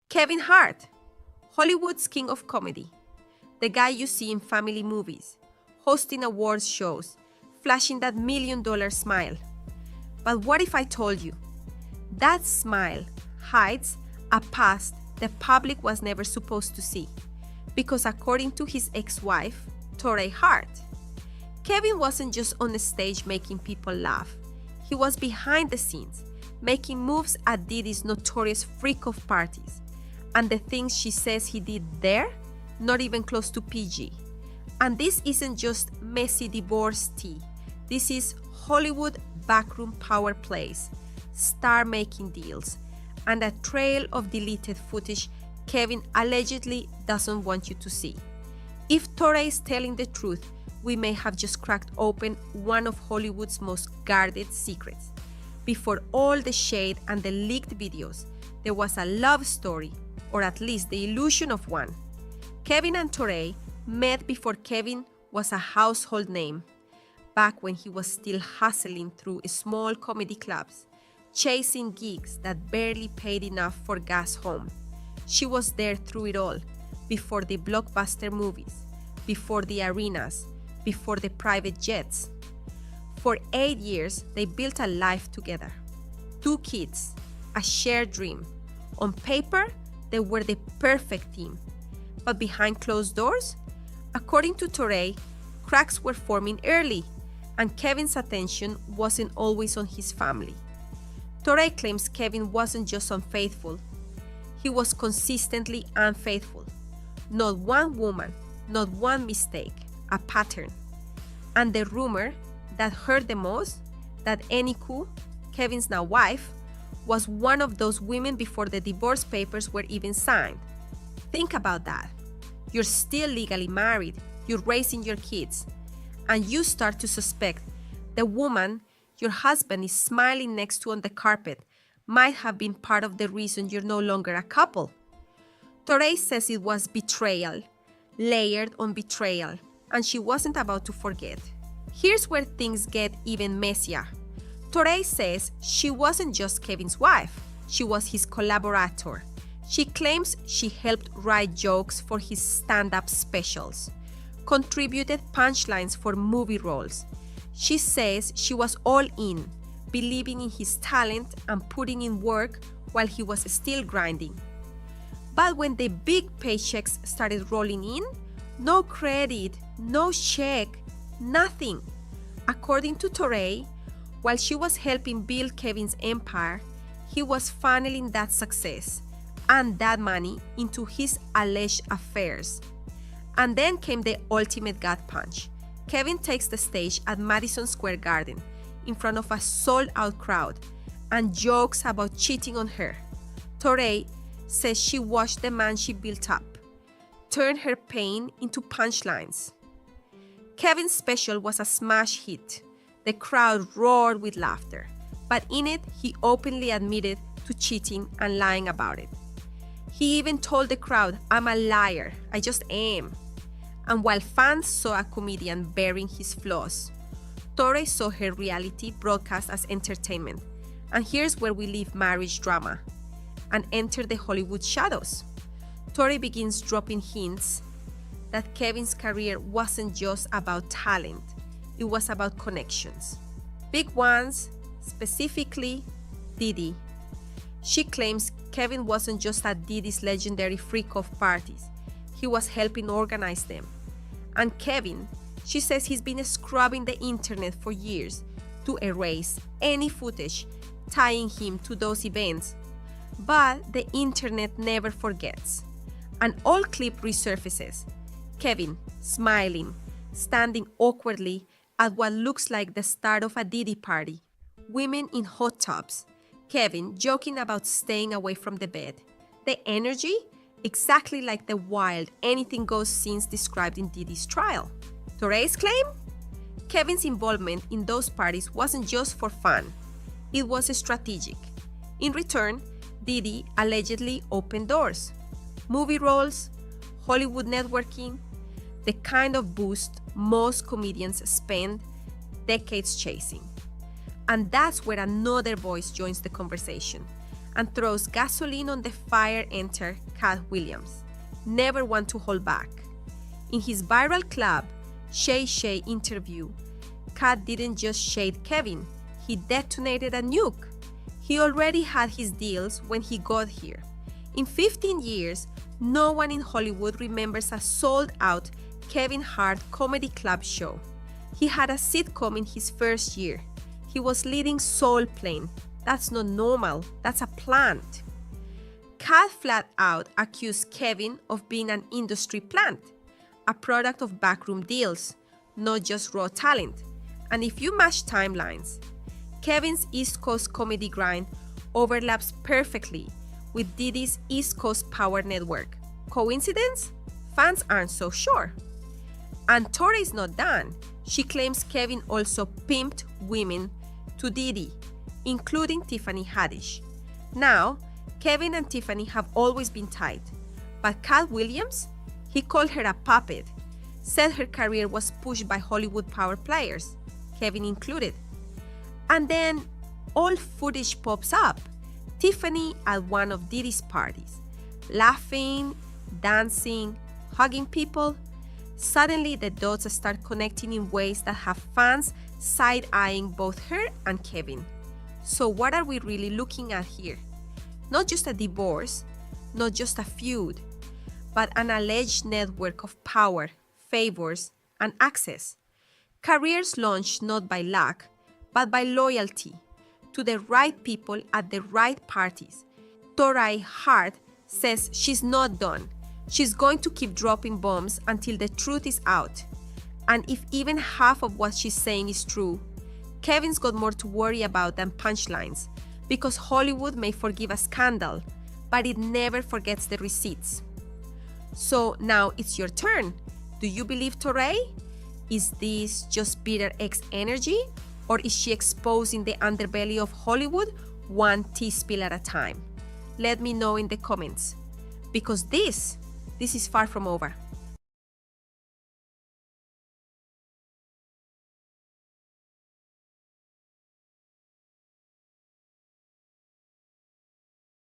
Kevin Hart, Hollywood's king of comedy, the guy you see in family movies, hosting awards shows, flashing that $1 million smile. But what if I told you that smile hides a past the public was never supposed to see? Because according to his ex-wife, Torrei Hart, Kevin wasn't just on the stage making people laugh. He was behind the scenes, making moves at Diddy's notorious freak-off parties. And the things she says he did there, not even close to PG. And this isn't just messy divorce tea. This is Hollywood backroom power plays, star-making deals, and a trail of deleted footage Kevin allegedly doesn't want you to see. If Torrei is telling the truth, we may have just cracked open one of Hollywood's most guarded secrets. Before all the shade and the leaked videos, there was a love story, or at least the illusion of one. Kevin and Torrei met before Kevin was a household name, back when he was still hustling through small comedy clubs, chasing gigs that barely paid enough for gas home. She was there through it all, before the blockbuster movies, before the arenas, before the private jets. For 8 years, they built a life together. 2 kids, a shared dream. On paper, they were the perfect team. But behind closed doors, according to Torrei, cracks were forming early, and Kevin's attention wasn't always on his family. Torrei claims Kevin wasn't just unfaithful, he was consistently unfaithful. Not one woman, not one mistake, a pattern. And the rumor that hurt the most, that Eniku, Kevin's now wife, was one of those women before the divorce papers were even signed. Think about that. You're still legally married, you're raising your kids, and you start to suspect the woman your husband is smiling next to on the carpet might have been part of the reason you're no longer a couple. Torrei says it was betrayal, layered on betrayal, and she wasn't about to forget. Here's where things get even messier. Torrei says she wasn't just Kevin's wife, she was his collaborator. She claims she helped write jokes for his stand-up specials, contributed punchlines for movie roles. She says she was all in, believing in his talent and putting in work while he was still grinding. But when the big paychecks started rolling in, no credit, no check, nothing. According to Torrei, while she was helping build Kevin's empire, he was funneling that success and that money into his alleged affairs. And then came the ultimate gut punch. Kevin takes the stage at Madison Square Garden in front of a sold-out crowd and jokes about cheating on her. Torrei says she watched the man she built up, turn her pain into punchlines. Kevin's special was a smash hit. The crowd roared with laughter, but in it, he openly admitted to cheating and lying about it. He even told the crowd, "I'm a liar, I just am." And while fans saw a comedian bearing his flaws, Torrei saw her reality broadcast as entertainment. And here's where we leave marriage drama and enter the Hollywood shadows. Torrei begins dropping hints that Kevin's career wasn't just about talent, it was about connections. Big ones, specifically Diddy. She claims Kevin wasn't just at Diddy's legendary freak-off parties, he was helping organize them. And Kevin, she says he's been scrubbing the internet for years to erase any footage tying him to those events. But the internet never forgets. An old clip resurfaces. Kevin, smiling, standing awkwardly at what looks like the start of a Diddy party. Women in hot tubs. Kevin joking about staying away from the bed. The energy? Exactly like the wild anything goes scenes described in Diddy's trial. Torrei's claim? Kevin's involvement in those parties wasn't just for fun. It was strategic. In return, Diddy allegedly opened doors. Movie roles, Hollywood networking, the kind of boost most comedians spend decades chasing. And that's where another voice joins the conversation. and throws gasoline on the fire. Enter Cat Williams, never one to hold back. In his viral club Shay Shay interview, Cat didn't just shade Kevin, he detonated a nuke. He already had his deals when he got here. In 15 years, no one in Hollywood remembers a sold-out Kevin Hart comedy club show. He had a sitcom in his first year. He was leading Soul Plane. That's not normal, that's a plant. Cat flat out accused Kevin of being an industry plant, a product of backroom deals, not just raw talent. And if you match timelines, Kevin's East Coast comedy grind overlaps perfectly with Diddy's East Coast power network. Coincidence? Fans aren't so sure. And Torrei's not done. She claims Kevin also pimped women to Diddy, including Tiffany Haddish. Now, Kevin and Tiffany have always been tight, but Cat Williams, he called her a puppet, said her career was pushed by Hollywood power players, Kevin included. And then all footage pops up. Tiffany at one of Diddy's parties, laughing, dancing, hugging people. Suddenly the dots start connecting in ways that have fans side-eyeing both her and Kevin. So what are we really looking at here? Not just a divorce, not just a feud, but an alleged network of power, favors, and access. Careers launched not by luck, but by loyalty to the right people at the right parties. Torrei Hart says she's not done. She's going to keep dropping bombs until the truth is out. And if even half of what she's saying is true, Kevin's got more to worry about than punchlines, because Hollywood may forgive a scandal, but it never forgets the receipts. So now it's your turn. Do you believe Torrei? Is this just bitter ex energy? Or is she exposing the underbelly of Hollywood one tea spill at a time? Let me know in the comments, because this is far from over.